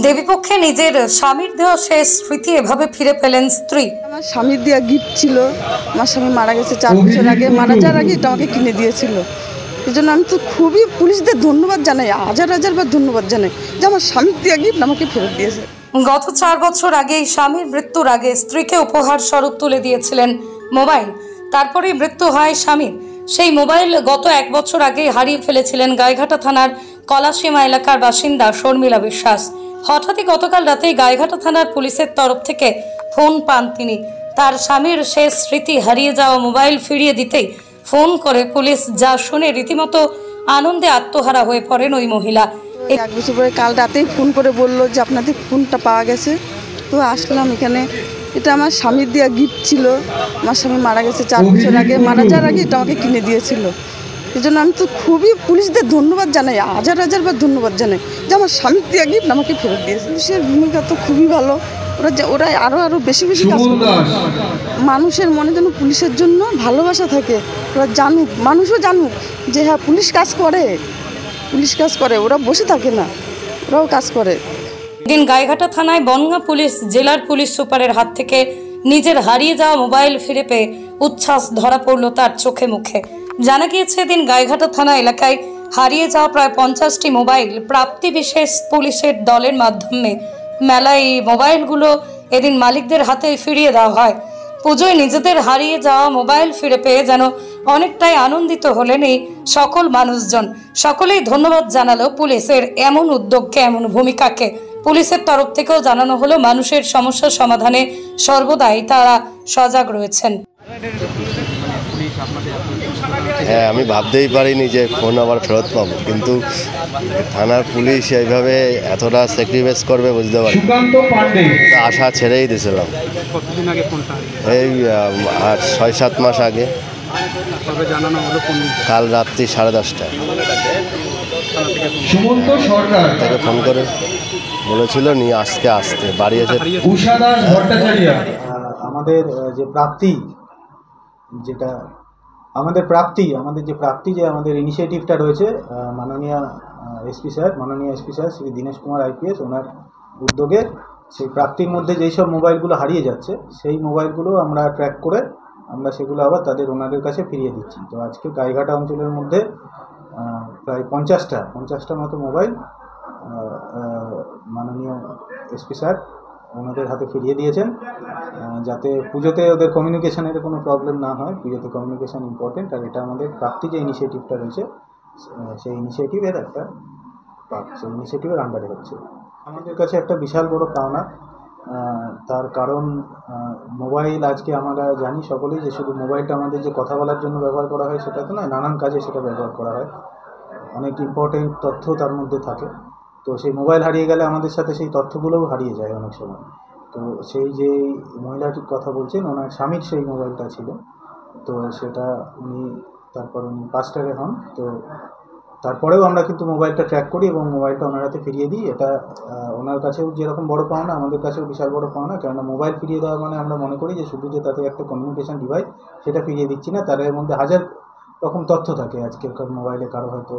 দেবীপক্ষে নিজের স্বামীর দেওয়া শেষ স্মৃতি এভাবে ফিরে পেলেন স্ত্রী। আমার স্বামীর দেওয়া গিফট ছিল। আমার স্বামী মারা গেছে 4 বছর আগে, মারা যাওয়ার আগে এটা আমাকে কিনে দিয়েছিল। এই জন্য আমি তো খুবই পুলিশদের ধন্যবাদ জানাই, হাজার বার ধন্যবাদ জানাই যে আমার স্বামীর দেওয়া গিফট আমাকে ফেরত দিয়েছে। গত 4 বছর আগেই স্বামীর মৃত্যুর আগে স্ত্রীকে উপহার স্বরূপ তুলে দিয়েছিলেন মোবাইল। তারপরেই মৃত্যু হয় স্বামীর। সেই মোবাইল গত 1 বছর আগে হারিয়ে ফেলেছিলেন গাইঘাটা থানার কলাসীমা এলাকার বাসিন্দা শর্মিলা বিশ্বাস। হঠাৎই গতকাল রাতে গাইঘাটা থানার পুলিশের তরফ থেকে ফোন পান তিনি। তার স্বামীর শেষ স্মৃতি হারিয়ে যাওয়া মোবাইল ফিরিয়ে দিতেই ফোন করে পুলিশ, যা শুনে রীতিমতো আনন্দে আত্মহারা হয়ে পড়েন ওই মহিলা। 1 বছর পরে কাল রাতেই ফোন করে বললো যে আপনাদের ফোনটা পাওয়া গেছে। তো আসলাম এখানে। এটা আমার স্বামীর দেওয়া গিফট ছিল। আমার স্বামী মারা গেছে 4 বছর আগে, মারা যাওয়ার আগে এটা আমাকে কিনে দিয়েছিল। এই জন্য আমি তো খুবই পুলিশদের ধন্যবাদ জানাই, হাজার বার ধন্যবাদ জানাই যে আমার স্বামীর দেওয়া গিফট আমাকে ফেরত দিয়েছে। পুলিশের ভূমিকা তো খুবই ভালো। ওরা আরও বেশি কাজ করে। মানুষের মনে যেন পুলিশের জন্য ভালোবাসা থাকে। ওরা জানুক, মানুষও জানুক যে হ্যাঁ পুলিশ কাজ করে, ওরা বসে থাকে না, ওরাও কাজ করে। দিন গাইঘাটা থানায় বনগাঁ পুলিশ জেলার পুলিশ সুপারের হাত থেকে নিজের হারিয়ে যাওয়া মোবাইল ফিরে পেয়ে উচ্ছ্বাস ধরা পড়ল তার চোখে মুখে। জানা গিয়েছে দিন গাইঘাটা থানা এলাকায় হারিয়ে যাওয়া প্রায় 50টি মোবাইল প্রাপ্তি বিশেষ পুলিশের দলের মাধ্যমে মেলায় এই মোবাইলগুলো এদিন মালিকদের হাতে ফিরিয়ে দেওয়া হয়। পুজোয় নিজেদের হারিয়ে যাওয়া মোবাইল ফিরে পেয়ে যেন অনেকটাই আনন্দিত হলেন এই সকল মানুষজন। সকলেই ধন্যবাদ জানালো পুলিশের এমন উদ্যোগকে, এমন ভূমিকাকে। পুলিশের তরফ থেকেও জানানো হলো মানুষের সমস্যা সমাধানে সর্বদাই তারা সজাগ রয়েছেন। হ্যাঁ, আমি ভাবতেই পারিনি যে ফোন আবার ফেরত পাবো, কিন্তু থানার পুলিশ এইভাবে এতটা স্যাক্রিফাইস করবে বুঝতে পারি, আশা ছেড়েই দিয়েছিলাম। এই 6-7 মাস আগে, কাল রাত্রি 10:30টায় তাকে ফোন করে বলেছিল নিয়ে আজকে আসতে, বাড়ি এসে আমাদের যে প্রাপ্তি, আমাদের ইনিশিয়েটিভটা রয়েছে মাননীয় SP sir Shri Dinesh Kumar IPS, ওনার উদ্যোগে সেই প্রাপ্তির মধ্যে যেই সব মোবাইলগুলো হারিয়ে যাচ্ছে সেই মোবাইলগুলো আমরা ট্র্যাক করে আমরা সেগুলো আবার ওনাদের কাছে ফিরিয়ে দিচ্ছি। তো আজকে গাইঘাটা অঞ্চলের মধ্যে প্রায় 50টা মতো মোবাইল মাননীয় এসপি স্যার ওনাদের হাতে ফিরিয়ে দিয়েছেন, যাতে পুজোতে ওদের কমিউনিকেশনের কোনো প্রবলেম না হয়। পুজোতে কমিউনিকেশন ইম্পর্টেন্ট, আর এটা আমাদের প্রাপ্তি যে ইনিশিয়েটিভটা রয়েছে সেই ইনিশিয়েটিভের আন্ডারে হচ্ছে। আমাদের কাছে একটা বিশাল বড় পাওনা, তার কারণ মোবাইল আজকে আমরা জানি সকলেই যে শুধু মোবাইলটা আমাদের যে কথা বলার জন্য ব্যবহার করা হয় সেটা তো নয়, নানান কাজে সেটা ব্যবহার করা হয়, অনেক ইম্পর্টেন্ট তথ্য তার মধ্যে থাকে। তো সেই মোবাইল হারিয়ে গেলে আমাদের সাথে সেই তথ্যগুলোও হারিয়ে যায় অনেক সময়। তো সেই যে মহিলাটির কথা বলছেন, ওনার স্বামীর সেই মোবাইলটা ছিল, তো সেটা উনি পাস্টারে হন। তো তারপরেও আমরা কিন্তু মোবাইলটা ট্র্যাক করি এবং মোবাইলটা ওনার হাতে ফিরিয়ে দিই। এটা ওনার কাছেও যেরকম বড় পাওনা, আমাদের কাছেও বিশাল বড় পাওনা। কেননা মোবাইল ফিরিয়ে দেওয়া মানে আমরা মনে করি যে শুধু যে তাতে একটা কমিউনিকেশন ডিভাইস সেটা ফিরিয়ে দিচ্ছি না, তার মধ্যে হাজার রকম তথ্য থাকে। আজকালকার মোবাইলে কারো হয়তো